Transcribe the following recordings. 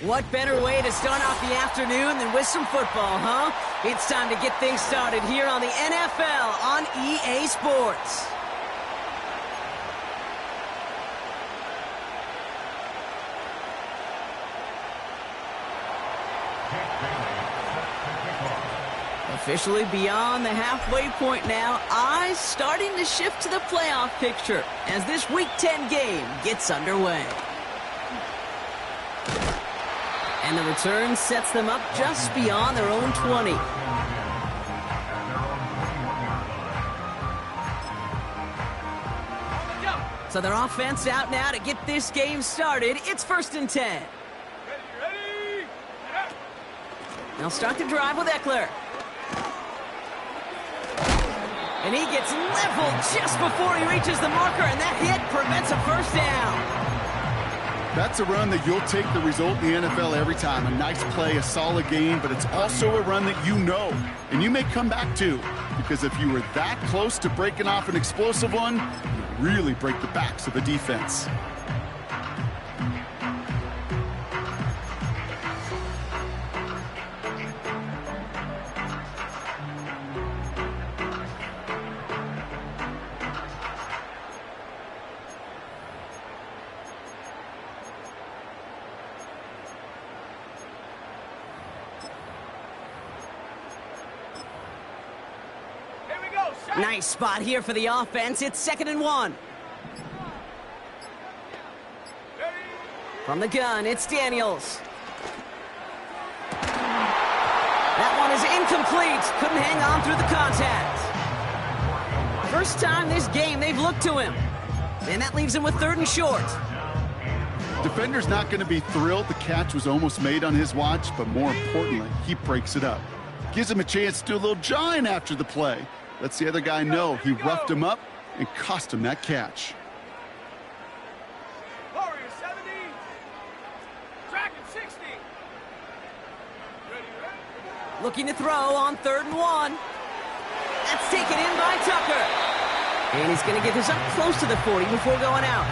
What better way to start off the afternoon than with some football, huh? It's time to get things started here on the NFL on EA Sports. Officially beyond the halfway point now, eyes starting to shift to the playoff picture as this Week 10 game gets underway. And the return sets them up just beyond their own 20. So their offense out now to get this game started. It's 1st and 10. Ready. They'll start the drive with Eckler. And he gets leveled just before he reaches the marker, and that hit prevents a first down. That's a run that you'll take the result in the NFL every time. A nice play, a solid game, but it's also a run that you know, and you may come back to, because if you were that close to breaking off an explosive one, you really break the backs of a defense. Nice spot here for the offense. It's 2nd and 1. From the gun, it's Daniels. That one is incomplete. Couldn't hang on through the contact. First time this game they've looked to him. And that leaves him with 3rd and short. Defender's not going to be thrilled the catch was almost made on his watch, but more importantly, he breaks it up. Gives him a chance to do a little jawing after the play. Lets the other guy know he roughed him up and cost him that catch. Warrior 70, Dragon 60. Ready. Looking to throw on 3rd and 1. That's taken in by Tucker. And he's going to get this up close to the 40 before going out.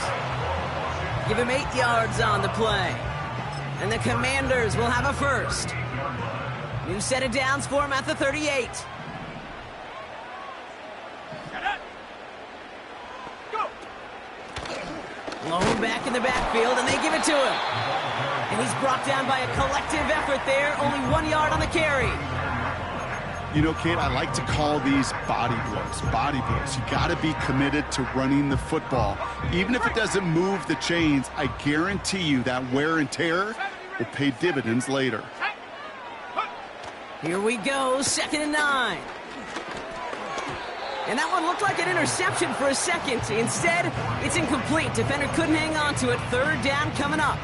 Give him 8 yards on the play. And the Commanders will have a first. New set of downs for him at the 38. Lone back in the backfield, and they give it to him. And he's brought down by a collective effort there. Only 1 yard on the carry. You know, Kate, I like to call these body blows. Body blows. You got to be committed to running the football. Even if it doesn't move the chains, I guarantee you that wear and tear will pay dividends later. Here we go, 2nd and 9. And that one looked like an interception for a second. Instead, it's incomplete. Defender couldn't hang on to it. 3rd down coming up.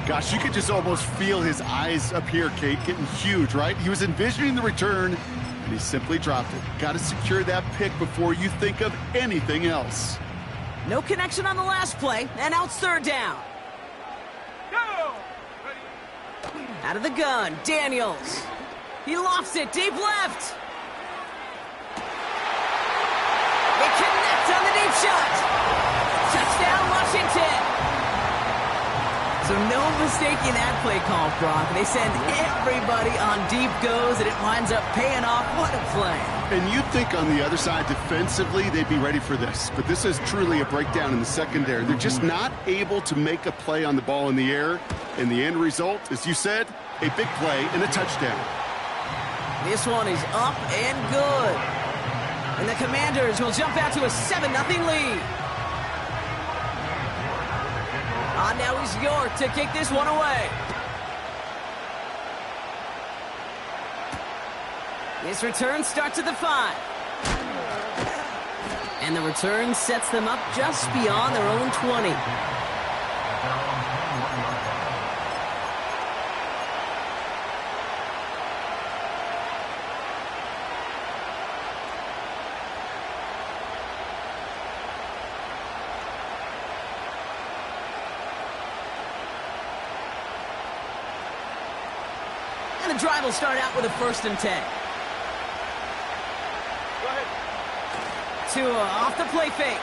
Gosh, you could just almost feel his eyes up here, Kate, getting huge, right? He was envisioning the return, and he simply dropped it. Got to secure that pick before you think of anything else. No connection on the last play, and now it's 3rd down. Go! Out of the gun, Daniels. He lofts it deep left. They connect on the deep shot. Touchdown, Washington. So no mistaking that play call, Brock. They send everybody on deep goes, and it winds up paying off. What a play. And you'd think on the other side, defensively, they'd be ready for this. But this is truly a breakdown in the secondary. They're just not able to make a play on the ball in the air. And the end result, as you said, a big play and a touchdown. This one is up and good. And the Commanders will jump out to a 7-0 lead. Now he's York to kick this one away. This return starts at the 5. And the return sets them up just beyond their own 20. And the drive will start out with a 1st and 10. Tua off the play fake.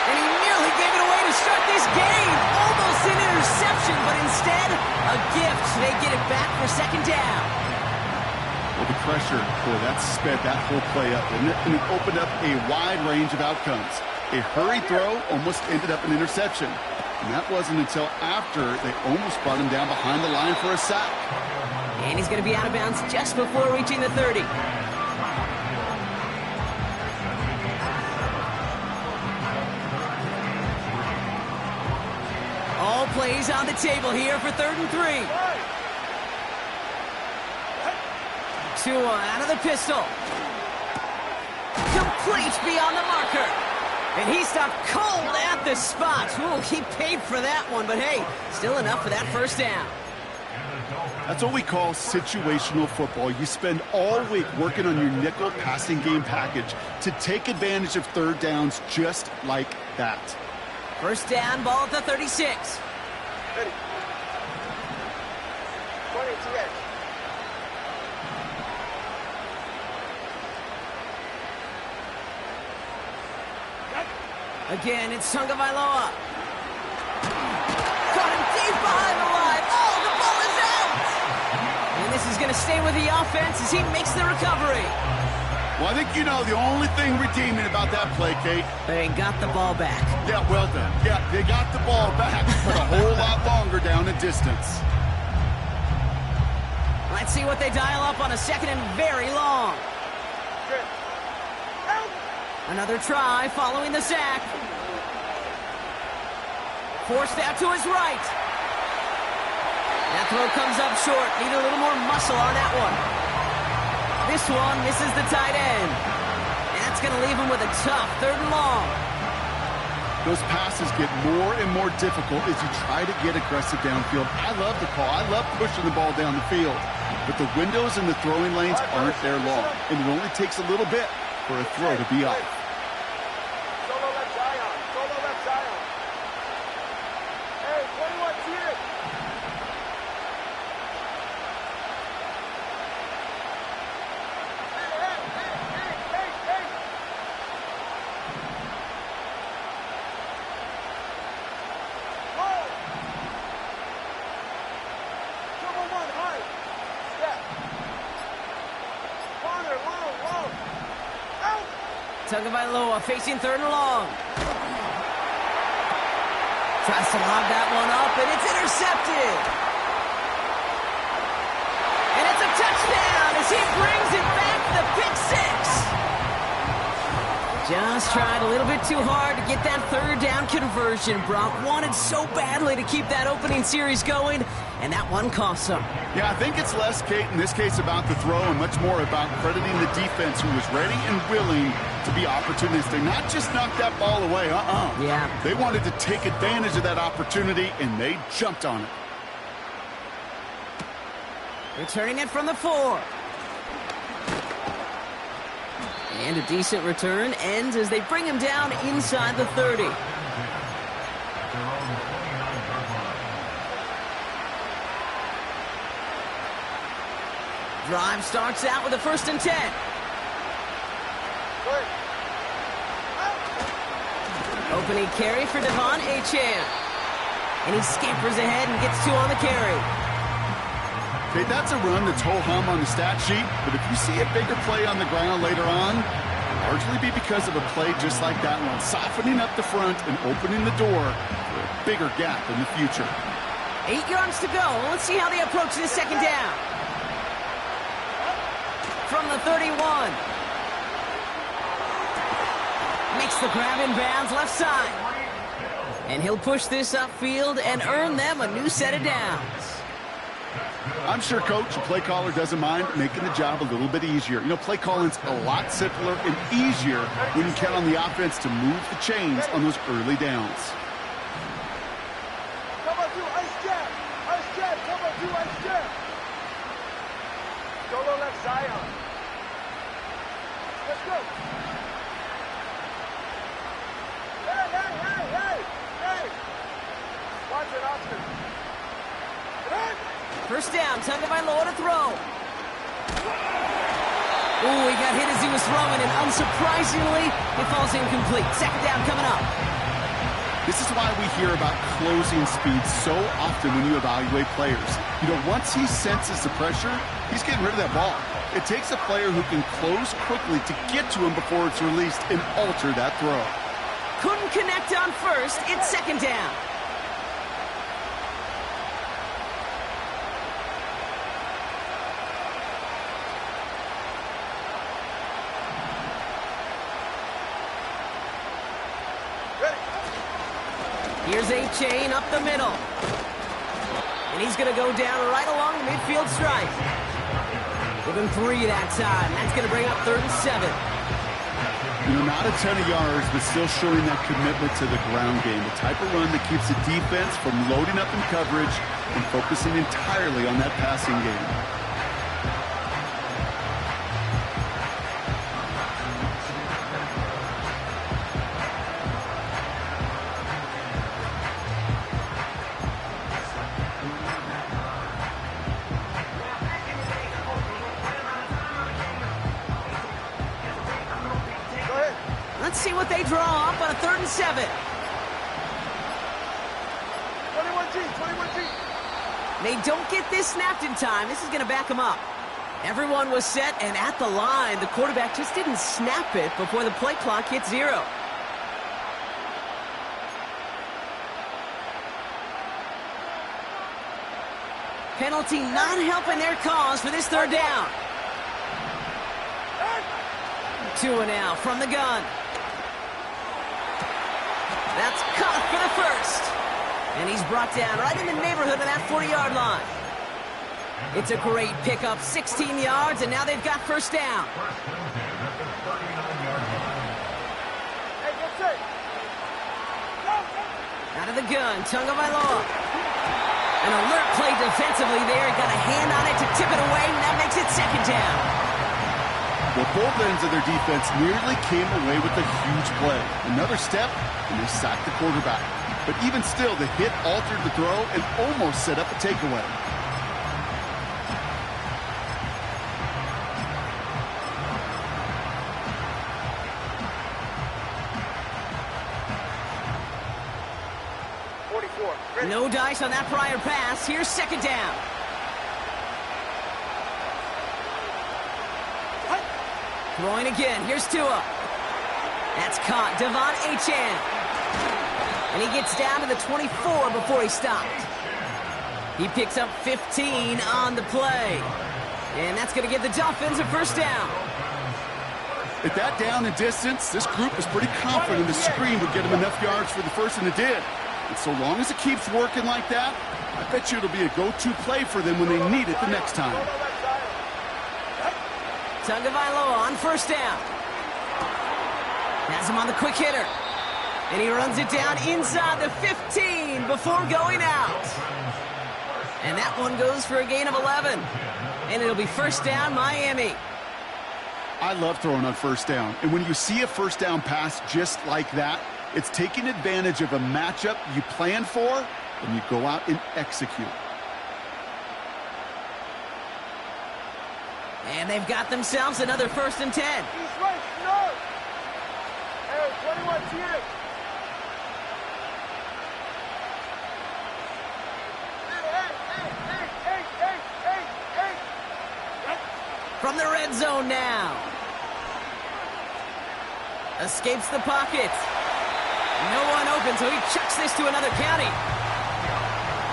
And he nearly gave it away to start this game. Almost an interception, but instead, a gift. They get it back for 2nd down. Well, the pressure, boy, that sped that whole play up, didn't it? And it opened up a wide range of outcomes. A hurried throw almost ended up an interception. And that wasn't until after they almost brought him down behind the line for a sack. And he's going to be out of bounds just before reaching the 30. All plays on the table here for 3rd and 3. Tua out of the pistol. Complete beyond the marker. And he stopped cold at the spot. Ooh, he paid for that one, but hey, still enough for that 1st down. That's what we call situational football. You spend all week working on your nickel passing game package to take advantage of 3rd downs just like that. 1st down, ball at the 36. Ready. 20 to the edge. Again, it's Tagovailoa. Caught him deep behind the line. Oh, the ball is out! And this is going to stay with the offense as he makes the recovery. Well, I think you know the only thing redeeming about that play, Kate. They got the ball back. Yeah, well done. Yeah, they got the ball back, but a whole lot longer down the distance. Let's see what they dial up on a 2nd and very long. Another try following the sack. Forced out to his right. That throw comes up short. Need a little more muscle on that one. This one misses the tight end. That's going to leave him with a tough 3rd and long. Those passes get more and more difficult as you try to get aggressive downfield. I love the call. I love pushing the ball down the field. But the windows in the throwing lanes aren't there long. And it only takes a little bit for a throw to be off. Solo left Zion. Solo left Zion. Hey, 21 here. Hey. Whoa. Double one, high. Step. Corner, long. Out. Tagovailoa facing 3rd and long. Tries to lob that one up, and it's intercepted. And it's a touchdown as he brings it back, the pick 6. Just tried a little bit too hard to get that 3rd down conversion. Brock wanted so badly to keep that opening series going, and that one cost him. Yeah, I think it's less, Kate, in this case about the throw and much more about crediting the defense who was ready and willing to be opportunistic. Not just knock that ball away, Yeah. They wanted to take advantage of that opportunity, and they jumped on it. Returning it from the 4. And a decent return ends as they bring him down inside the 30. Drive starts out with a 1st and 10. Opening carry for Devon Achane. And he scampers ahead and gets 2 on the carry. Okay, that's a run that's ho-hum on the stat sheet, but if you see a bigger play on the ground later on, it'll largely be because of a play just like that one, softening up the front and opening the door for a bigger gap in the future. 8 yards to go. Let's see how they approach this 2nd down. from the 31. Makes the grab in bounds left side. And he'll push this upfield and earn them a new set of downs. I'm sure, Coach, the play caller doesn't mind making the job a little bit easier. You know, play calling's a lot simpler and easier when you count on the offense to move the chains on those early downs. Come on, do ice jab. Ice jab. Come on, do ice jab. Solo left Zion. Let's go. Hey, hey, hey, hey, hey. Watch it, Oscar. Hey. First down, Tagovailoa to throw. Ooh, he got hit as he was throwing, and unsurprisingly, it falls incomplete. Second down coming up. This is why we hear about closing speed so often when you evaluate players. You know, once he senses the pressure, he's getting rid of that ball. It takes a player who can close quickly to get to him before it's released and alter that throw. Couldn't connect on first. It's second down. Here's A-Chain up the middle. And he's going to go down right along the midfield stripe. Give him 3 that time. That's going to bring up 3rd and 7. You know, not a ton of yards, but still showing that commitment to the ground game. The type of run that keeps the defense from loading up in coverage and focusing entirely on that passing game. Let's see what they draw up on a 3rd and 7. 21G, 21G. They don't get this snapped in time. This is going to back them up. Everyone was set and at the line. The quarterback just didn't snap it before the play clock hit 0. Penalty not helping their cause for this 3rd down. 2 and out from the gun. That's caught for the first. And he's brought down right in the neighborhood of that 40-yard line. It's a great pickup, 16 yards, and now they've got first down. Hey, get set. Go, go. Out of the gun, Tagovailoa. An alert play defensively there. He got a hand on it to tip it away, and that makes it second down. Well, both ends of their defense nearly came away with a huge play. Another step, and they sacked the quarterback. But even still, the hit altered the throw and almost set up a takeaway. No dice on that prior pass. Here's second down. Throwing again. Here's Tua. That's caught. Devon Achane. And he gets down to the 24 before he stopped. He picks up 15 on the play. And that's going to give the Dolphins a first down. At that down and distance, this group is pretty confident the screen would get them enough yards for the first, and it did. And so long as it keeps working like that, I bet you it'll be a go-to play for them when they need it the next time. Tagovailoa on first down. Has him on the quick hitter. And he runs it down inside the 15 before going out. And that one goes for a gain of 11. And it'll be first down, Miami. I love throwing on first down. And when you see a first down pass just like that, it's taking advantage of a matchup you plan for, and you go out and execute. And they've got themselves another 1st and 10. He's right, no. Hey, 21 T8. From the red zone now. Escapes the pocket. No one open, so he chucks this to another county.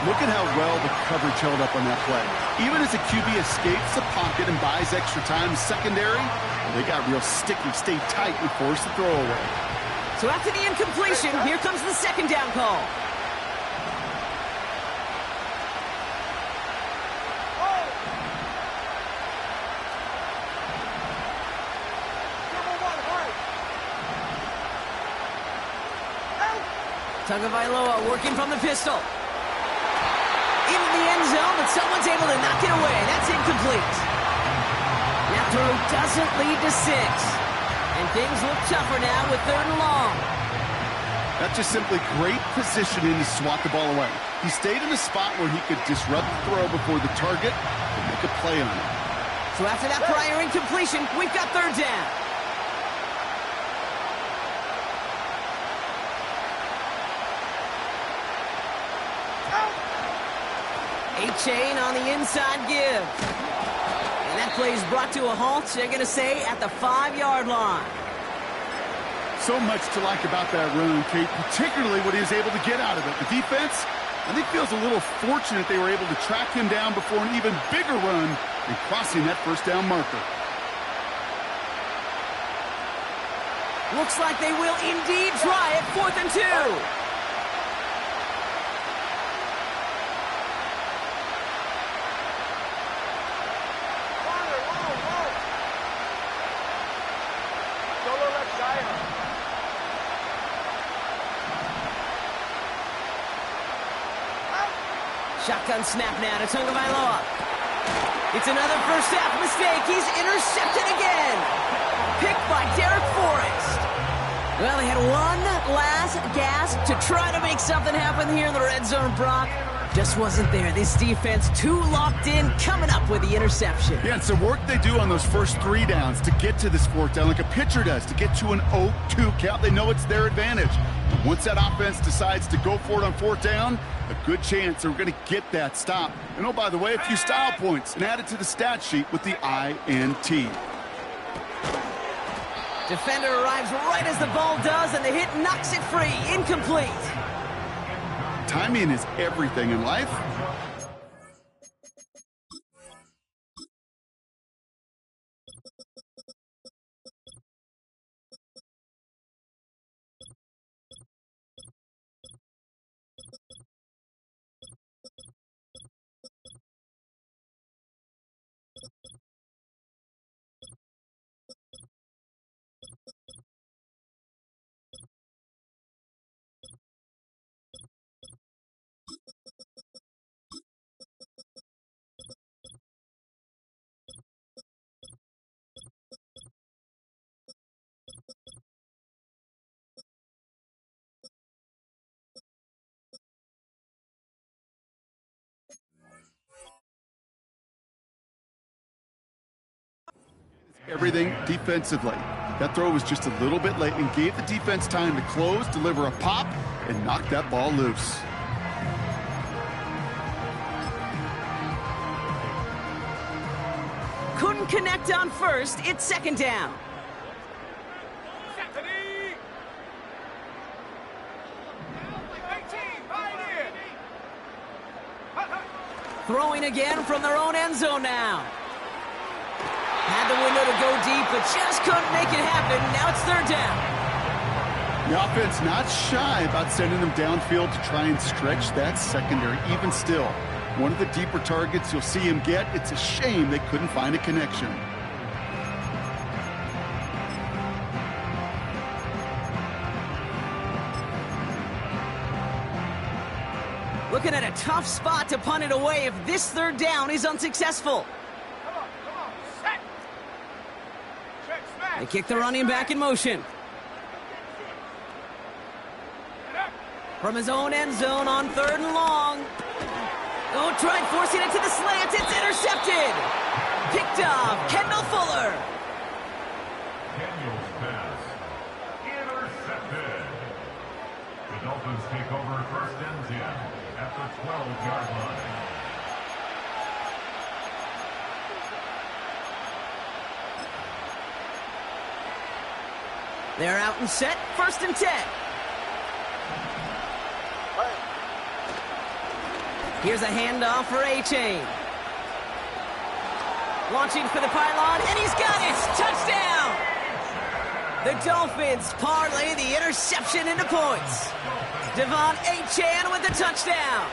Look at how well the coverage held up on that play. Even as the QB escapes the pocket and buys extra time secondary, they got real sticky, stayed tight, and forced the throw away. So after the incompletion, here comes the second down call. Tagovailoa working from the pistol. Into the end zone, but someone's able to knock it away. That's incomplete. That throw doesn't lead to 6. And things look tougher now with 3rd and long. That's just simply great positioning to swat the ball away. He stayed in a spot where he could disrupt the throw before the target and make a play on it. So after that prior incompletion, we've got 3rd down. A-chain on the inside give. And that play is brought to a halt, they're going to say, at the 5-yard line. So much to like about that run, Kate, particularly what he was able to get out of it. The defense, I think, feels a little fortunate they were able to track him down before an even bigger run and crossing that 1st down marker. Looks like they will indeed try it. 4th and 2. Shotgun snap now to Tagovailoa. It's another first half mistake. He's intercepted again. Picked by Derek Forrest. Well, they had one last gasp to try to make something happen here in the red zone, Brock. Just wasn't there. This defense too locked in, coming up with the interception. Yeah, it's the work they do on those first 3 downs to get to this 4th down, like a pitcher does, to get to an 0-2 count. They know it's their advantage. And once that offense decides to go for it on 4th down, a good chance they're going to get that stop. And oh, by the way, a few style points and added to the stat sheet with the INT. Defender arrives right as the ball does, and the hit knocks it free. Incomplete. Timing is everything in life. Everything defensively. That throw was just a little bit late and gave the defense time to close, deliver a pop, and knock that ball loose. Couldn't connect on first. It's 2nd down. Throwing again from their own end zone now. Had the window to go deep, but just couldn't make it happen. Now it's 3rd down. The offense not shy about sending them downfield to try and stretch that secondary. Even still, one of the deeper targets you'll see him get. It's a shame they couldn't find a connection. Looking at a tough spot to punt it away if this 3rd down is unsuccessful. They kick the running back in motion. From his own end zone on 3rd and long. Oh, tried forcing it to the slants. It's intercepted. Picked off. Kendall Fuller. Daniel's pass. Intercepted. The Dolphins take over 1st and 10 at the 12-yard line. They're out and set. 1st and 10. Here's a handoff for A-Chain. Launching for the pylon, and he's got it! Touchdown! The Dolphins parlay the interception into points. Devon A-Chan with the touchdown.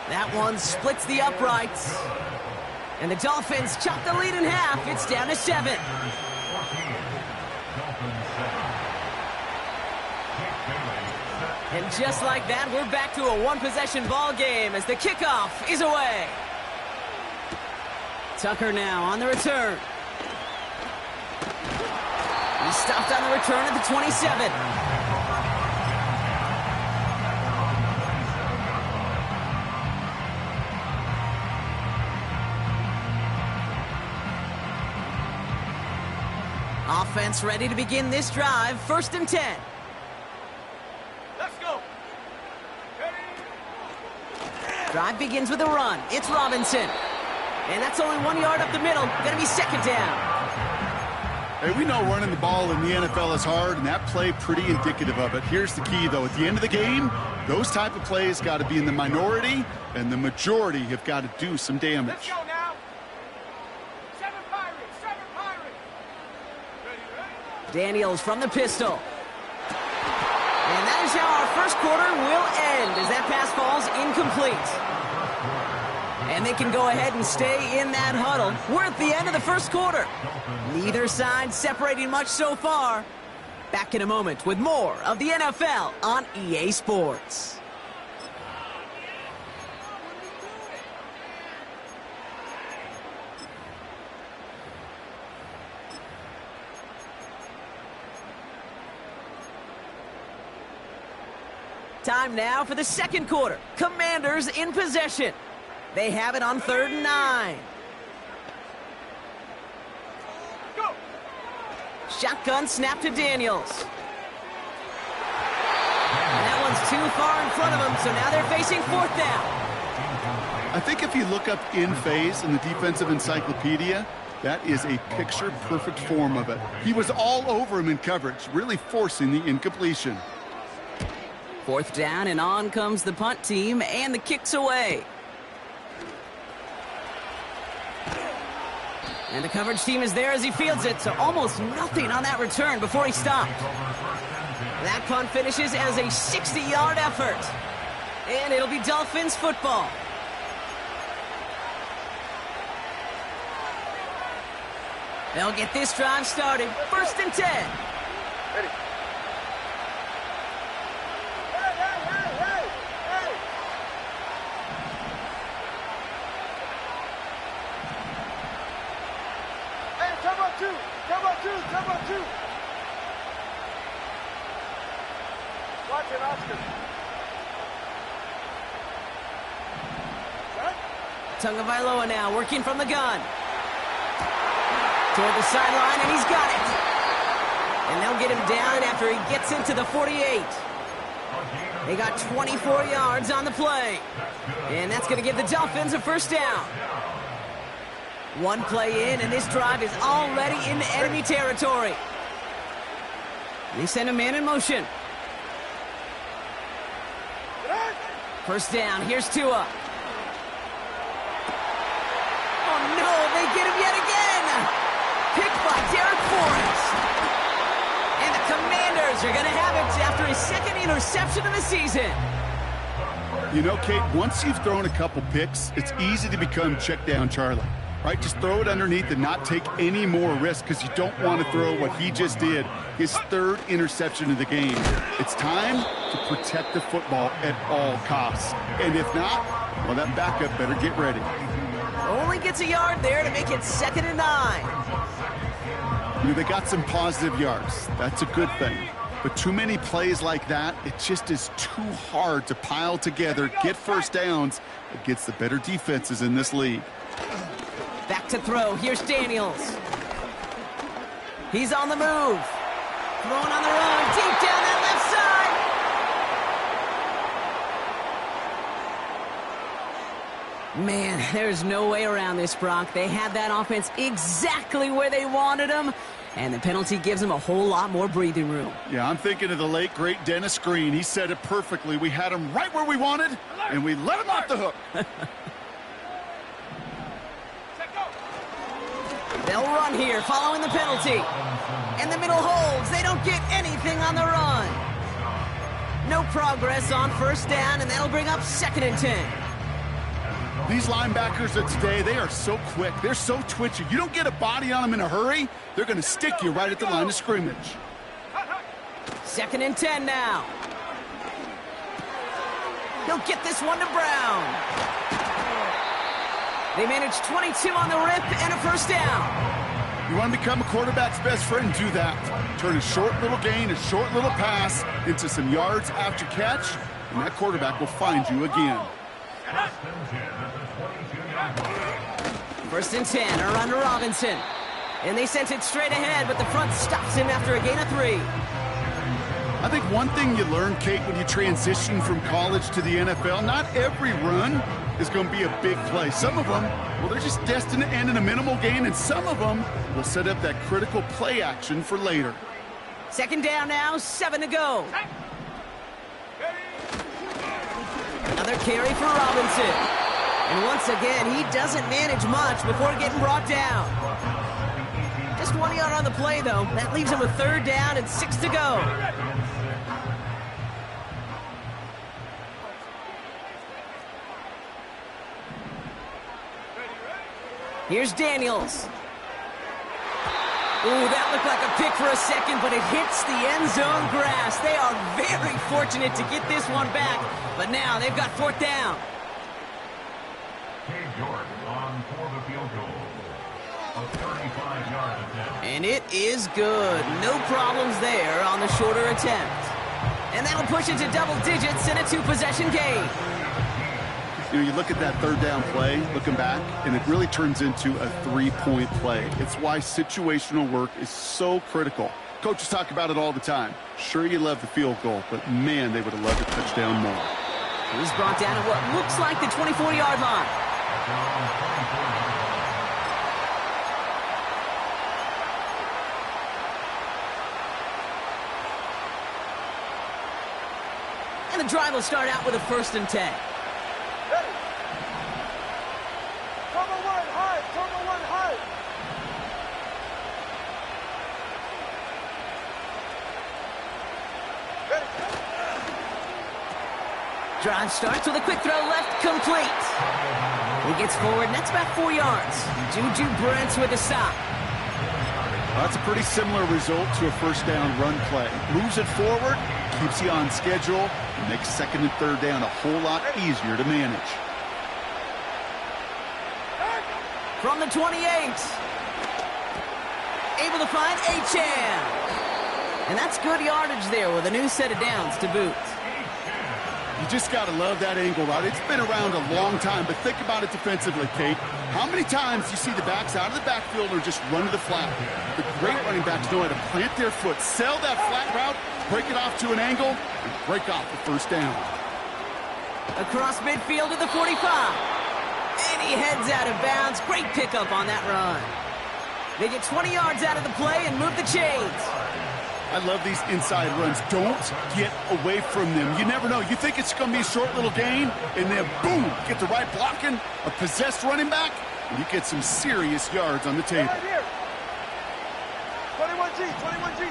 That one splits the uprights. And the Dolphins chop the lead in half. It's down to 7. And just like that, we're back to a one-possession ball game as the kickoff is away. Tucker now on the return. He stopped on the return at the 27. Offense ready to begin this drive. 1st and 10. Let's go. Drive begins with a run. It's Robinson. And that's only 1 yard up the middle. Gonna be 2nd down. Hey, we know running the ball in the NFL is hard, and that play pretty indicative of it. Here's the key, though. At the end of the game, those type of plays got to be in the minority, and the majority have got to do some damage. Let's go now. 7 Pirates, 7 Pirates. Ready, ready? Daniels from the pistol. And that is how our first quarter will end as that pass falls incomplete. And they can go ahead and stay in that huddle. We're at the end of the first quarter. Neither side separating much so far. Back in a moment with more of the NFL on EA Sports. Time now for the second quarter. Commanders in possession. They have it on 3rd and 9. Go. Shotgun snap to Daniels. And that one's too far in front of him, so now they're facing 4th down. I think if you look up in phase in the defensive encyclopedia, that is a picture-perfect form of it. He was all over him in coverage, really forcing the incompletion. 4th down, and on comes the punt team, and the kick's away. And the coverage team is there as he fields it, so almost nothing on that return before he stopped. That punt finishes as a 60-yard effort. And it'll be Dolphins football. They'll get this drive started. 1st and 10. Ready. Come on, two. Watch it, Oscar. Right? Tagovailoa now working from the gun. Toward the sideline, and he's got it. And they'll get him down after he gets into the 48. They got 24 yards on the play. And that's going to give the Dolphins a 1st down. One play in, and this drive is already into enemy territory. They send a man in motion. 1st down, here's Tua. Oh no, they get him yet again! Picked by Derek Forrest. And the Commanders are gonna have it after his 2nd interception of the season. You know, Kate, once you've thrown a couple picks, it's easy to become check down Charlie. Right, just throw it underneath and not take any more risk because you don't want to throw what he just did, his 3rd interception of the game. It's time to protect the football at all costs. And if not, well, that backup better get ready. Only gets a yard there to make it 2nd and 9. You know, they got some positive yards. That's a good thing. But too many plays like that, it just is too hard to pile together, get 1st downs against the better defenses in this league. Back to throw. Here's Daniels. He's on the move. Throwing on the run. Deep down that left side. Man, there's no way around this, Brock. They had that offense exactly where they wanted them, And the penalty gives him a whole lot more breathing room. Yeah, I'm thinking of the late, great Dennis Green. He said it perfectly. We had him right where we wanted, and we let him off the hook. They'll run here following the penalty. And the middle holds. They don't get anything on the run. No progress on first down, and that'll bring up 2nd and 10. These linebackers of today, they are so quick. They're so twitchy. You don't get a body on them in a hurry, they're going to stick you right at the line of scrimmage. 2nd and 10 now. He'll get this one to Brown. They manage 22 on the rip and a first down. You want to become a quarterback's best friend, do that. Turn a short little gain, a short little pass into some yards after catch, and that quarterback will find you again. 1st and 10, a run to Robinson. And they sent it straight ahead, but the front stops him after a gain of 3. I think one thing you learn, Kate, when you transition from college to the NFL, not every run is going to be a big play. Some of them, well, they're just destined to end in a minimal gain, and some of them will set up that critical play action for later. 2nd down now, 7 to go. Another carry for Robinson. And once again, he doesn't manage much before getting brought down. Just 1 yard on the play, though. That leaves him with 3rd down and 6 to go. Here's Daniels. Ooh, that looked like a pick for a second, but it hits the end zone grass. They are very fortunate to get this one back, but now they've got 4th down. Cade Jordan on for the field goal. A 35-yard attempt. And it is good. No problems there on the shorter attempt. And that'll push it to double digits in a 2-possession game. You know, you look at that 3rd down play, looking back, and it really turns into a 3-point play. It's why situational work is so critical. Coaches talk about it all the time. Sure, you love the field goal, but man, they would have loved a touchdown more. He's brought down at what looks like the 24-yard line. And the drive will start out with a 1st and 10. Drive starts with a quick throw left, complete. He gets forward, and that's about 4 yards. Juju Brents with a stop. Well, that's a pretty similar result to a 1st down run play. Moves it forward, keeps you on schedule, and makes 2nd and 3rd down a whole lot easier to manage. From the 28. Able to find Achane. And that's good yardage there with a new set of downs to boot. You just got to love that angle route. It's been around a long time, but think about it defensively, Kate. How many times you see the backs out of the backfield or just run to the flat? The great running backs know how to plant their foot, sell that flat route, break it off to an angle, and break off the 1st down. Across midfield to the 45. And he heads out of bounds. Great pickup on that run. They get 20 yards out of the play and move the chains. I love these inside runs. Don't get away from them. You never know. You think it's going to be a short little gain, and then boom, get the right blocking, a possessed running back, and you get some serious yards on the table. Right here. 21G, 21G.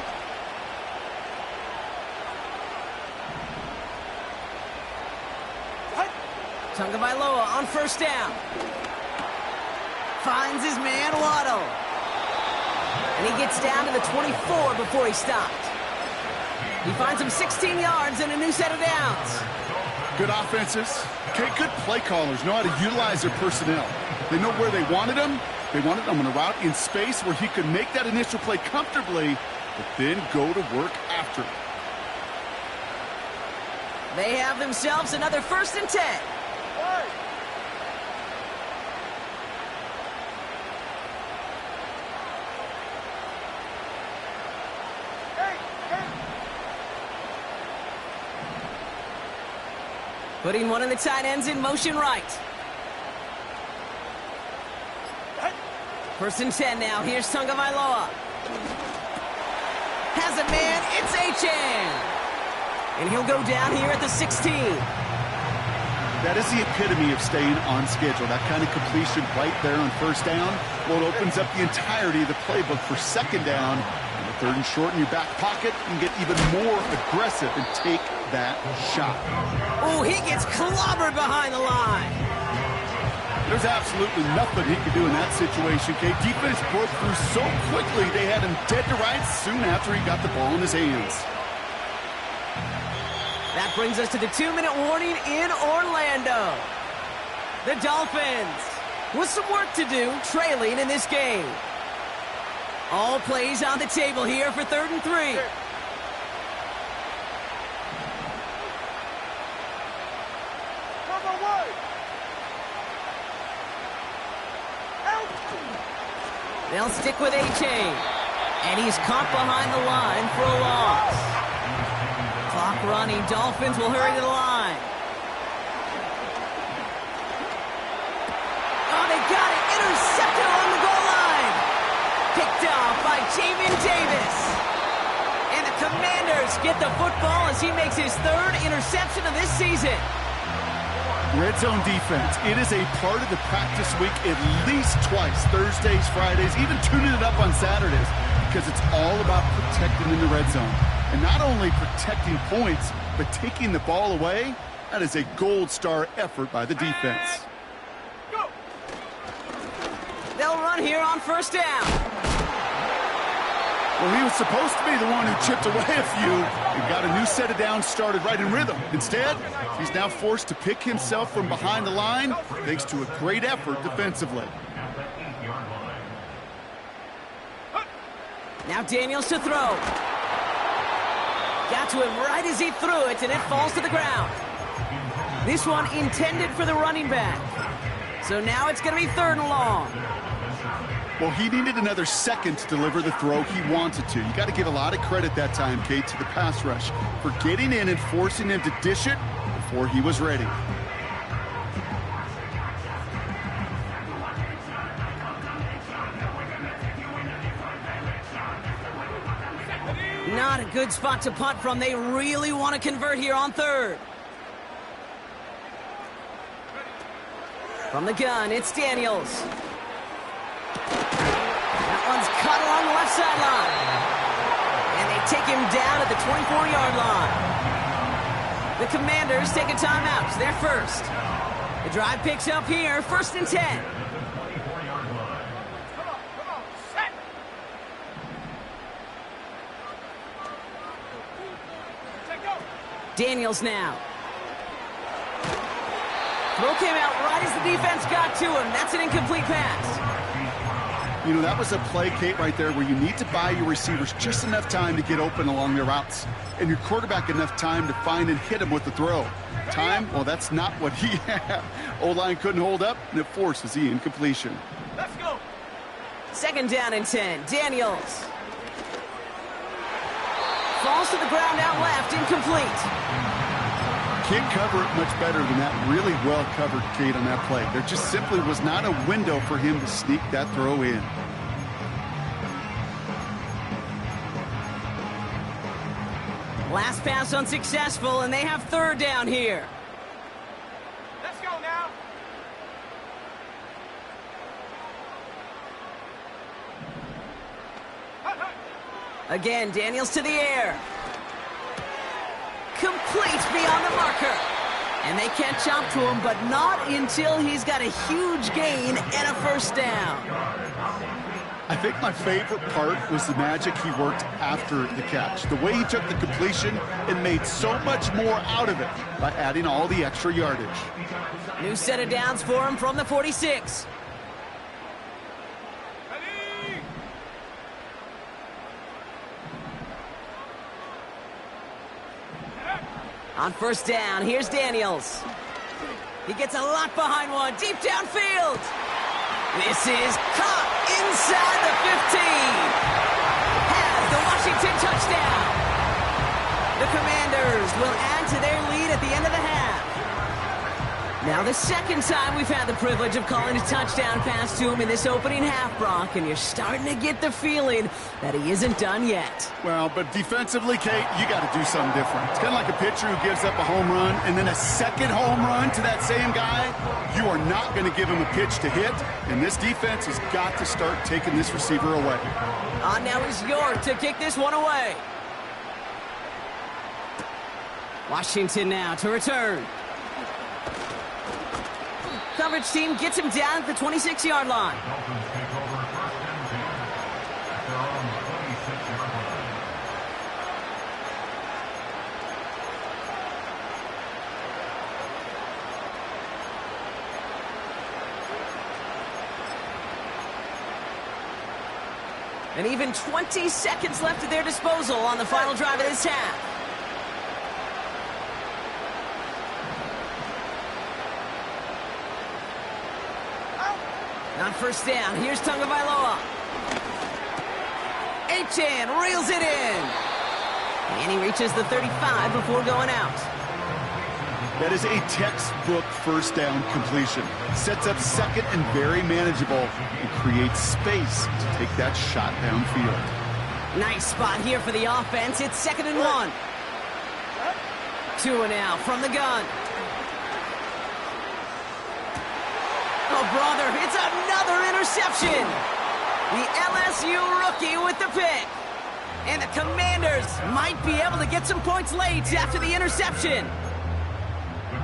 Tagovailoa on 1st down. Finds his man, Waddle. And he gets down to the 24 before he stopped. He finds him 16 yards and a new set of downs. Good offenses. Okay, good play callers know how to utilize their personnel. They know where they wanted him. They wanted him on a route in space where he could make that initial play comfortably, but then go to work after. They have themselves another 1st and 10. Putting one of the tight ends in motion right. 1st and 10 now. Here's Tagovailoa. Has a man, it's H.N. And he'll go down here at the 16. That is the epitome of staying on schedule. That kind of completion right there on first down. Well, it opens up the entirety of the playbook for second down. And the third and short in your back pocket, you can get even more aggressive and take that shot. Oh, he gets clobbered behind the line. There's absolutely nothing he could do in that situation, Kate. Defense broke through so quickly, they had him dead to rights soon after he got the ball in his hands. That brings us to the 2-minute warning in Orlando. The Dolphins with some work to do, trailing in this game. All plays on the table here for 3rd and 3. They'll stick with A-Chain. And he's caught behind the line for a loss. Clock running. Dolphins will hurry to the line. Oh, they got it. Intercepted along the goal line. Picked off by Jamin Davis. And the Commanders get the football as he makes his 3rd interception of this season. Red zone defense. It is a part of the practice week at least twice. Thursdays, Fridays, even tuning it up on Saturdays. Because it's all about protecting in the red zone. And not only protecting points, but taking the ball away. That is a gold star effort by the defense. Go. They'll run here on first down. Well, he was supposed to be the one who chipped away a few and got a new set of downs started right in rhythm. Instead, he's now forced to pick himself from behind the line thanks to a great effort defensively. Now Daniels to throw. Got to him right as he threw it, and it falls to the ground. This one intended for the running back. So now it's going to be 3rd and long. Well, he needed another second to deliver the throw he wanted to. You got to give a lot of credit that time, Kate, to the pass rush for getting in and forcing him to dish it before he was ready. Not a good spot to punt from. They really want to convert here on 3rd. From the gun, it's Daniels. That one's cut along the left sideline. And they take him down at the 24-yard line. The Commanders take a timeout. They're first. The drive picks up here, 1st and 10. Daniels now. Throw came out right as the defense got to him. That's an incomplete pass. You know, that was a play, Kate, right there where you need to buy your receivers just enough time to get open along their routes. And your quarterback enough time to find and hit him with the throw. Time, well, that's not what he had. O-line couldn't hold up, and it forces the incompletion. Let's go. 2nd down and 10. Daniels. Falls to the ground out left, incomplete. Can't cover it much better than that. Really well covered, Kate, on that play. There just simply was not a window for him to sneak that throw in. Last pass unsuccessful, and they have 3rd down here. Let's go now. Again, Daniels to the air. Complete beyond the marker. And they can't jump to him, but not until he's got a huge gain and a 1st down. I think my favorite part was the magic he worked after the catch. The way he took the completion and made so much more out of it by adding all the extra yardage. New set of downs for him from the 46. Ready. On 1st down, here's Daniels. He gets a lot behind one, deep downfield. This is caught inside the 15. Has the Washington touchdown. The Commanders will add to their lead at the end of the half. Now the second time we've had the privilege of calling a touchdown pass to him in this opening half, Brock, and you're starting to get the feeling that he isn't done yet. Well, but defensively, Kate, you got to do something different. It's kind of like a pitcher who gives up a home run and then a second home run to that same guy. You are not going to give him a pitch to hit, and this defense has got to start taking this receiver away. On now is York to kick this one away. Washington now to return. Coverage team gets him down at the 26-yard line. Dolphins take over first and 10 at their own 26-yard line. And even 20 seconds left at their disposal on the final drive of this half. On first down, here's Tagovailoa. Achan reels it in. And he reaches the 35 before going out. That is a textbook first down completion. Sets up second and very manageable and creates space to take that shot downfield. Nice spot here for the offense. It's 2nd and 1. Tua now from the gun. Oh, brother, it's another interception. The LSU rookie with the pick. And the Commanders might be able to get some points late after the interception.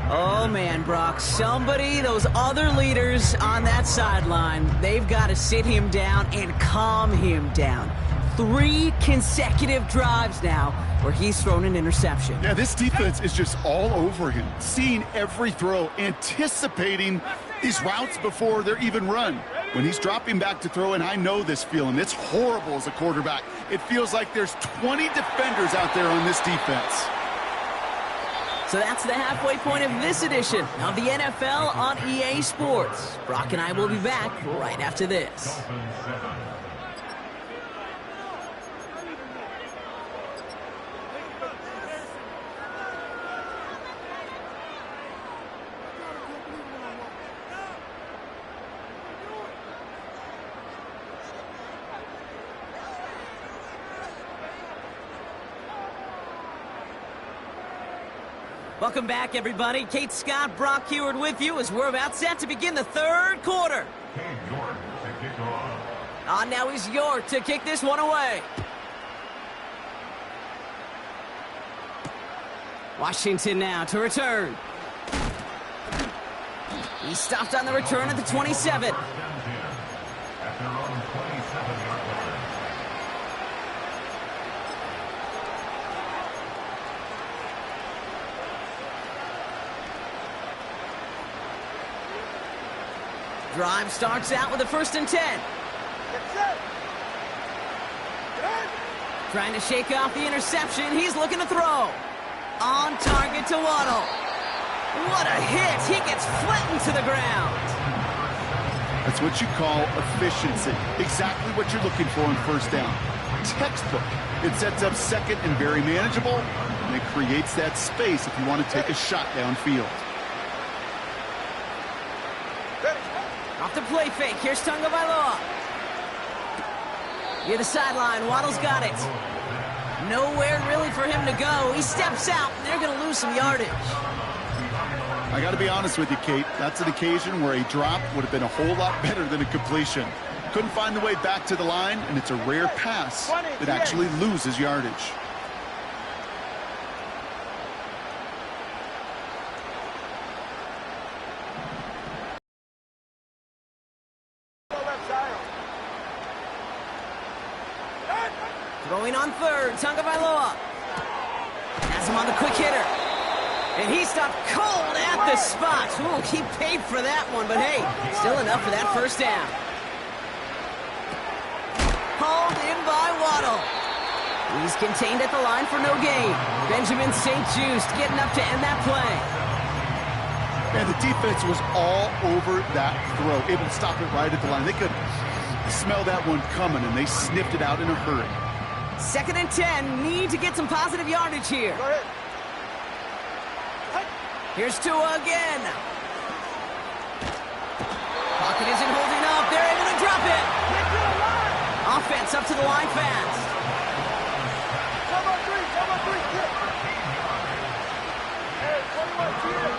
Oh, man, Brock, those other leaders on that sideline, they've got to sit him down and calm him down. 3 consecutive drives now where he's thrown an interception. Yeah, this defense is just all over him, seeing every throw, anticipating these routes before they're even run. When he's dropping back to throw, and I know this feeling, it's horrible as a quarterback. It feels like there's 20 defenders out there on this defense. So that's the halfway point of this edition of the NFL on EA Sports. Brock and I will be back right after this. Dolphins 7. Welcome back, everybody. Kate Scott, Brock Heward with you as we're about set to begin the third quarter. Cade York to kick off. On now is York to kick this one away. Washington now to return. He stopped on the return at the 27. First and 10 at their own 27-yard line. Drive starts out with a 1st and 10. Trying to shake off the interception. He's looking to throw. On target to Waddle. What a hit. He gets flattened to the ground. That's what you call efficiency. Exactly what you're looking for on first down. Textbook. It sets up second and very manageable, and it creates that space if you want to take a shot downfield. Off the play fake. Here's Tagovailoa. Near the sideline. Waddle's got it. Nowhere really for him to go. He steps out, and they're going to lose some yardage. I got to be honest with you, Kate. That's an occasion where a drop would have been a whole lot better than a completion. Couldn't find the way back to the line, and it's a rare pass that actually loses yardage. Throwing on third, Tagovailoa. Has him on the quick hitter. And he stopped cold at the spot. Ooh, he paid for that one, but hey, still enough for that first down. Hauled in by Waddle. He's contained at the line for no gain. Benjamin St-Juste getting up to end that play. And the defense was all over that throw, able to stop it right at the line. They could smell that one coming, and they sniffed it out in a hurry. 2nd and 10. Need to get some positive yardage here. Go ahead. Here's Tua again. Pocket isn't holding up. They're able to drop it. Offense up to the line fast. Come on, three, quick. Hey, 21, here.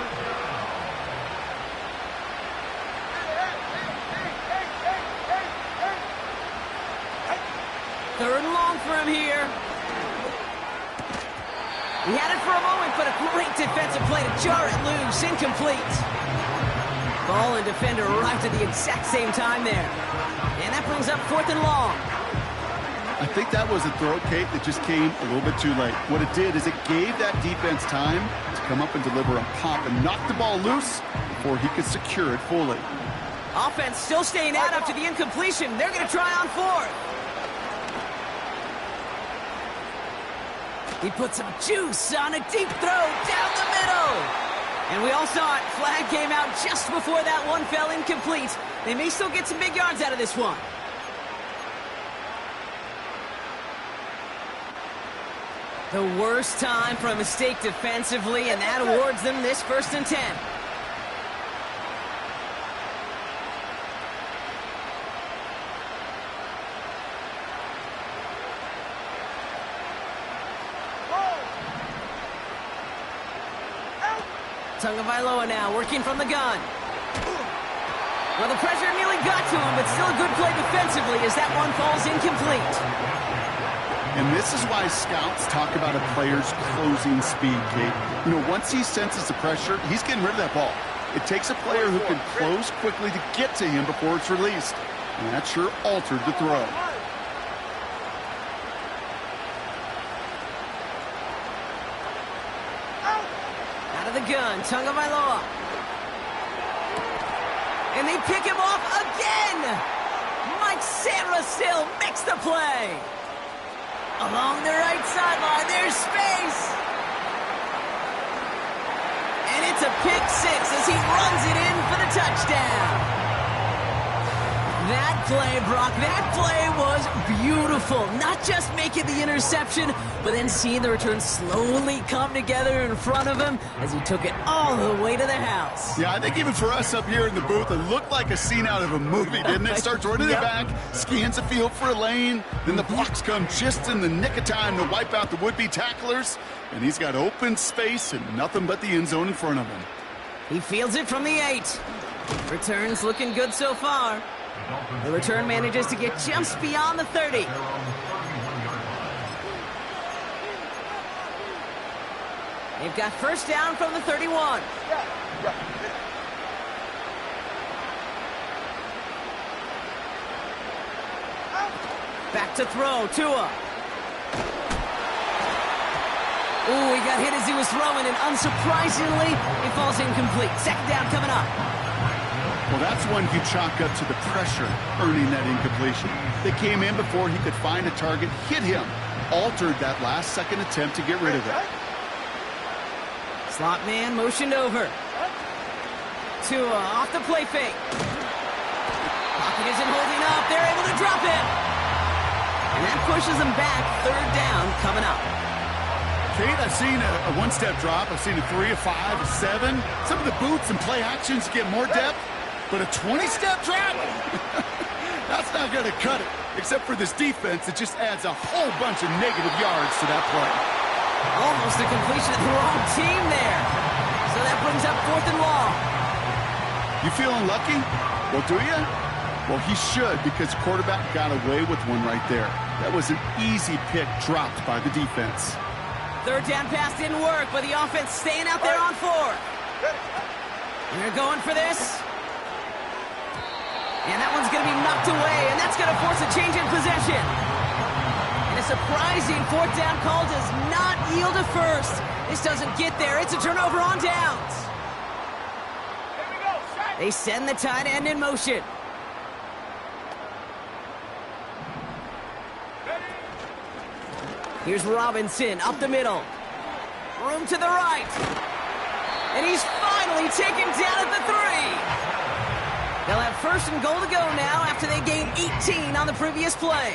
Third and long for him here. He had it for a moment, but a great defensive play to jar it loose. Incomplete. Ball and defender arrived at the exact same time there. And that brings up 4th and long. I think that was a throw, Kate, that just came a little bit too late. What it did is it gave that defense time to come up and deliver a pop and knock the ball loose before he could secure it fully. Offense still staying out after the incompletion. They're going to try on 4th. He put some juice on a deep throw down the middle. And we all saw it. Flag came out just before that one fell incomplete. They may still get some big yards out of this one. The worst time for a mistake defensively, and that awards them this 1st and 10. Tagovailoa now working from the gun. Well, the pressure nearly got to him, but still a good play defensively as that one falls incomplete. And this is why scouts talk about a player's closing speed, Kate. You know, once he senses the pressure, he's getting rid of that ball. It takes a player who can close quickly to get to him before it's released. And that sure altered the throw. The gun, Tagovailoa. And they pick him off again. Mike Sarah still makes the play. Along the right sideline, there's space. And it's a pick 6 as he runs it in for the touchdown. That play, Brock, that play was beautiful. Not just making the interception, but then seeing the return slowly come together in front of him as he took it all the way to the house. Yeah, I think even for us up here in the booth, it looked like a scene out of a movie, didn't it? Starts running it back, scans the field for a lane, then the blocks come just in the nick of time to wipe out the would-be tacklers, and he's got open space and nothing but the end zone in front of him. He fields it from the 8. Returns looking good so far. The return manages to get just beyond the 30. They've got 1st down from the 31. Back to throw, Tua. Ooh, he got hit as he was throwing, and unsurprisingly, it falls incomplete. 2nd down coming up. Well, that's one you chalk up to the pressure earning that incompletion. They came in before he could find a target, hit him, altered that last-second attempt to get rid of it. Slot man motioned over. Tua off the play fake. Pocket isn't holding up. They're able to drop it. And that pushes them back. 3rd down coming up. Kate, I've seen a one-step drop. I've seen a 3, a 5, a 7. Some of the boots and play actions get more depth. But a 20-step drop? That's not going to cut it. Except for this defense, it just adds a whole bunch of negative yards to that play. Almost a completion of the wrong team there. So that brings up 4th and long. You feeling lucky? Well, do you? Well, he should, because the quarterback got away with one right there. That was an easy pick dropped by the defense. 3rd down pass didn't work, but the offense staying out there on 4th. They're going for this. And that one's going to be knocked away, and that's going to force a change in possession. And a surprising 4th down call does not yield a 1st. This doesn't get there. It's a turnover on downs. They send the tight end in motion. Here's Robinson up the middle. Room to the right. And he's finally taken down at the 3. They'll have 1st and goal to go now after they gained 18 on the previous play.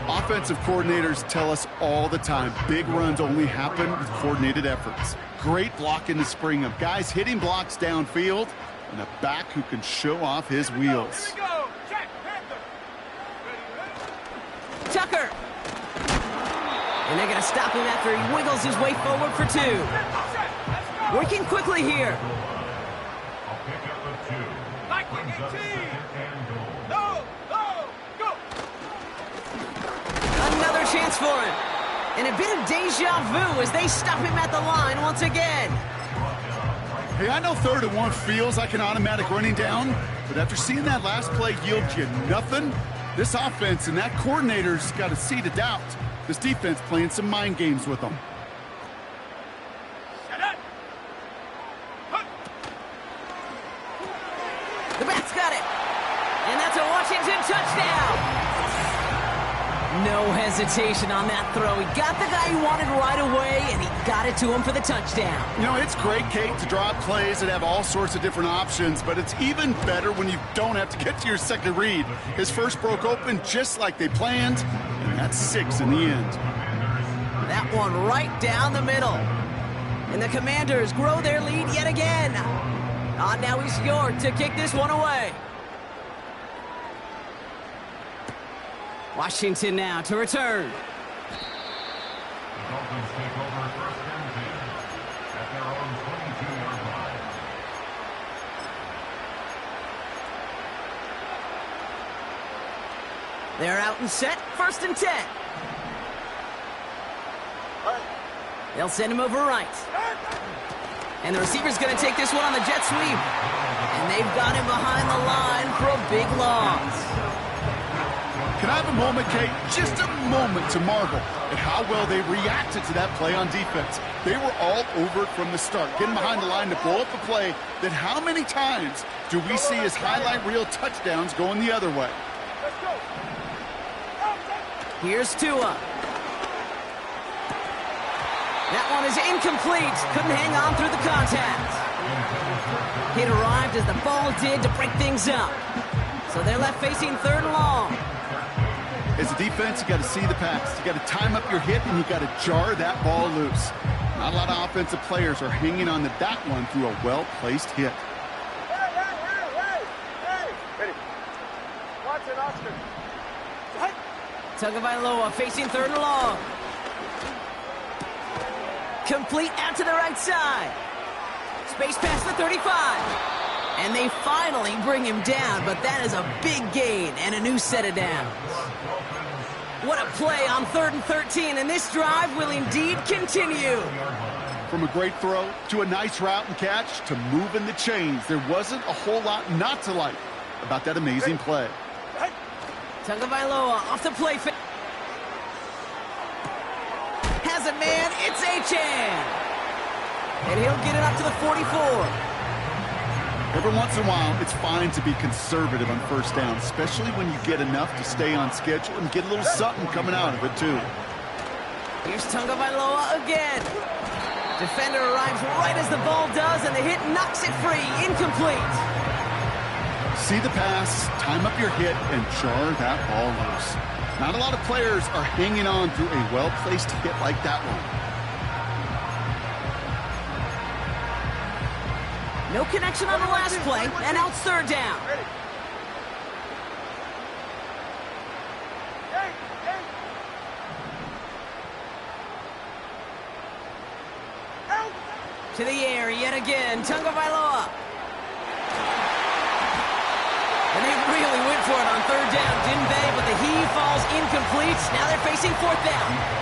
Offensive coordinators tell us all the time, big runs only happen with coordinated efforts. Great blocking to spring them. Guys hitting blocks downfield, and a back who can show off his wheels. Here we go. Check. Panther. Ready. Tucker. And they're going to stop him after he wiggles his way forward for 2. Set. Let's go. Working quickly here. I'll pick up a 2. Viking Brings up 18. second and goal. Go. Another chance for him. And a bit of deja vu as they stop him at the line once again. Hey, I know 3rd and 1 feels like an automatic running down, but after seeing that last play yield you nothing, this offense and that coordinator's got a seed of doubt. This defense playing some mind games with them. Set up. Hunt. The bat's got it. And that's a Washington touchdown. No hesitation on that throw. He got the guy he wanted right away, and he got it to him for the touchdown. You know, it's great, Kate, to draw up plays that have all sorts of different options, but it's even better when you don't have to get to your second read. His first broke open just like they planned, and that's 6 in the end. That one right down the middle. And the Commanders grow their lead yet again. Now he's York to kick this one away. Washington now to return. The Dolphins take over first and 10 at their own 22-yard line. They're out and set. 1st and 10. They'll send him over right. And the receiver's going to take this one on the jet sweep. And they've got him behind the line for a big loss. Can I have a moment, Kate? Just a moment to marvel at how well they reacted to that play on defense. They were all over it from the start, getting behind the line to blow up a play that how many times do we see as highlight reel touchdowns going the other way? Let's go. Here's Tua. That one is incomplete. Couldn't hang on through the contact. It arrived as the ball did to break things up. So they're left facing 3rd and long. As a defense, you got to see the pass. You got to time up your hit, and you got to jar that ball loose. Not a lot of offensive players are hanging on to that one through a well-placed hit. Hey. Ready. Watson, Oscar. Tagovailoa facing 3rd and long. Complete out to the right side. Space past the 35. And they finally bring him down, but that is a big gain and a new set of downs. What a play on 3rd and 13, and this drive will indeed continue. From a great throw to a nice route and catch to moving the chains, there wasn't a whole lot not to like about that amazing play. Tagovailoa off the play. Has a man, it's Achan. And he'll get it up to the 44. Every once in a while, it's fine to be conservative on 1st down, especially when you get enough to stay on schedule and get a little something coming out of it, too. Here's Tagovailoa again. Defender arrives right as the ball does, and the hit knocks it free. Incomplete. See the pass, time up your hit, and jar that ball loose. Not a lot of players are hanging on through a well-placed hit like that one. No connection on the last play, and now it's 3rd down. To the air yet again, Tagovailoa. And they really went for it on 3rd down, didn't they? But the heave falls incomplete. Now they're facing 4th down.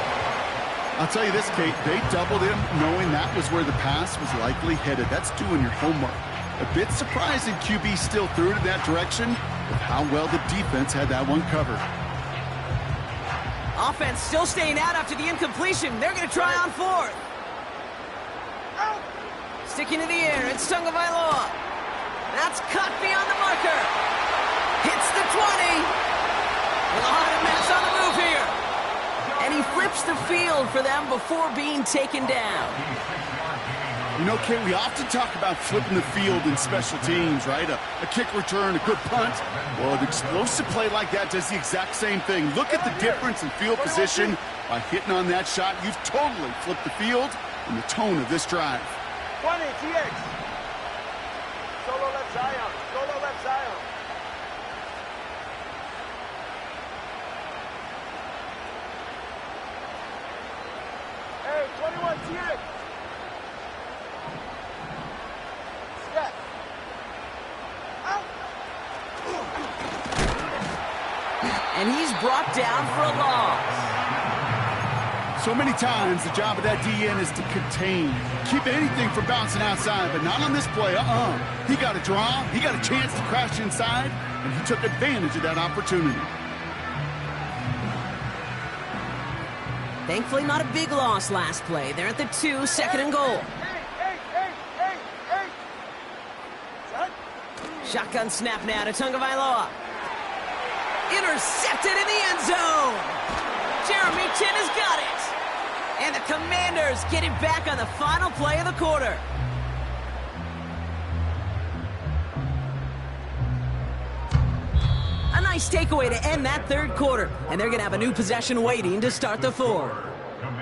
I'll tell you this, Kate, they doubled him knowing that was where the pass was likely headed. That's doing your homework. A bit surprising QB still threw it in that direction with how well the defense had that one covered. Offense still staying out after the incompletion. They're going to try on 4th. Sticking to the air, it's Tagovailoa. That's cut beyond the marker. Hits the 20. With 100 minutes on the move here. And he flips the field for them before being taken down. You know, Kate, we often talk about flipping the field in special teams, right? A kick return, a good punt. Well, an explosive play like that does the exact same thing. Look at the difference in field position. By hitting on that shot, you've totally flipped the field and the tone of this drive. 20, TX. Solo left side. 21, cheer. Step. Out. And he's brought down for a loss. So many times, the job of that DN is to contain. Keep anything from bouncing outside, but not on this play. He got a draw, he got a chance to crash inside, and he took advantage of that opportunity. Thankfully, not a big loss last play. They're at the 2, 2nd and goal. Shotgun snap now to Tagovailoa. Intercepted in the end zone. Jeremy Chin has got it. And the Commanders get it back on the final play of the quarter. A nice takeaway to end that third quarter. And they're going to have a new possession waiting to start the fourth.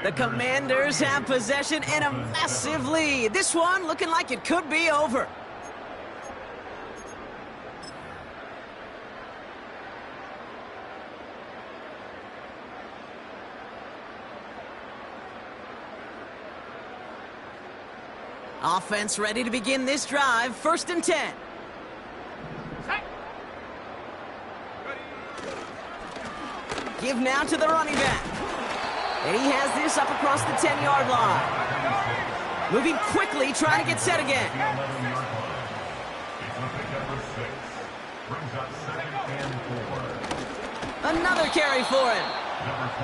The Commanders have possession and a massive lead. This one looking like it could be over. Offense ready to begin this drive. 1st and 10. Give now to the running back. And he has this up across the 10-yard line. Moving quickly, trying to get set again. Another carry for him.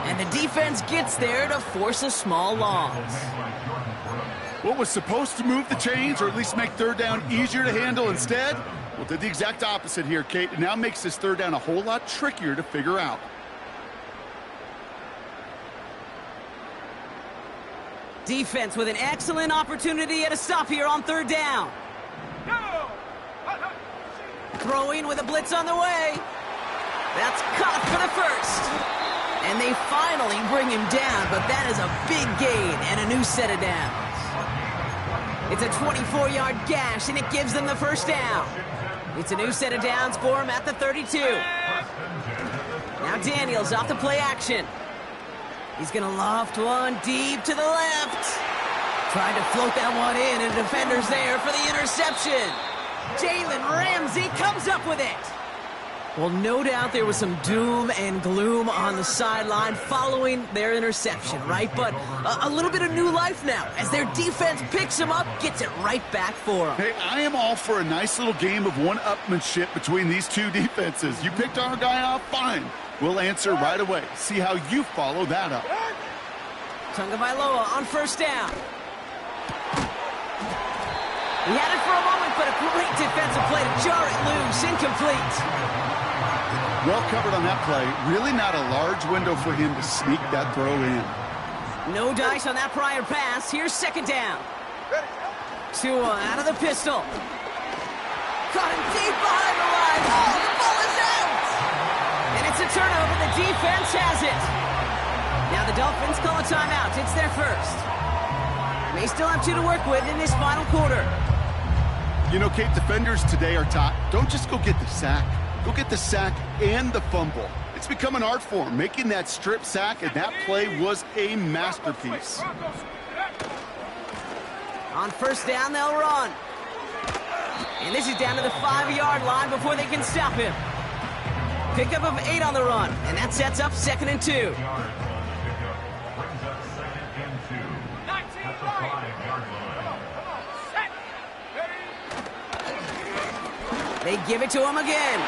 And the defense gets there to force a small loss. What was supposed to move the chains, or at least make third down easier to handle instead? Well, did the exact opposite here, Kate. It now makes this third down a whole lot trickier to figure out. Defense with an excellent opportunity at a stop here on 3rd down. Throwing with a blitz on the way. That's caught for the 1st. And they finally bring him down, but that is a big gain and a new set of downs. It's a 24-yard gash, and it gives them the 1st down. It's a new set of downs for him at the 32. Now Daniels off the play action. He's going to loft one deep to the left. Trying to float that one in, and the defender's there for the interception. Jalen Ramsey comes up with it. Well, no doubt there was some doom and gloom on the sideline following their interception, right? But a little bit of new life now as their defense picks him up, gets it right back for them. Hey, I am all for a nice little game of one-upmanship between these two defenses. You picked our guy off, fine. We'll answer right away. See how you follow that up. Tagovailoa on 1st down. He had it for a moment, but a great defensive play to jar it loose. Incomplete. Well covered on that play. Really not a large window for him to sneak that throw in. No dice on that prior pass. Here's 2nd down. Tua out of the pistol. Caught him deep behind the line. Oh, the ball is out! And it's a turnover. The defense has it. Now the Dolphins call a timeout. It's their 1st. They still have 2 to work with in this final quarter. You know, Kate, defenders today are taught, don't just go get the sack. Go get the sack and the fumble. It's become an art form, making that strip sack, and that play was a masterpiece. On 1st down, they'll run. And this is down to the 5-yard line before they can stop him. Pickup of 8 on the run, and that sets up 2nd and 2. They give it to him again.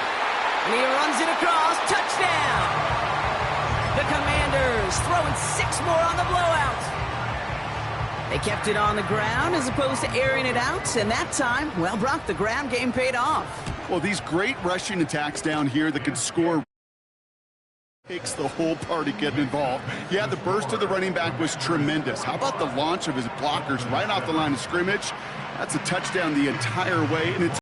And he runs it across. Touchdown! The Commanders throwing 6 more on the blowout. They kept it on the ground as opposed to airing it out. And that time, well, Brock, the ground game paid off. Well, these great rushing attacks down here that can score takes the whole party getting involved. Yeah, the burst of the running back was tremendous. How about the launch of his blockers right off the line of scrimmage? That's a touchdown the entire way, and it's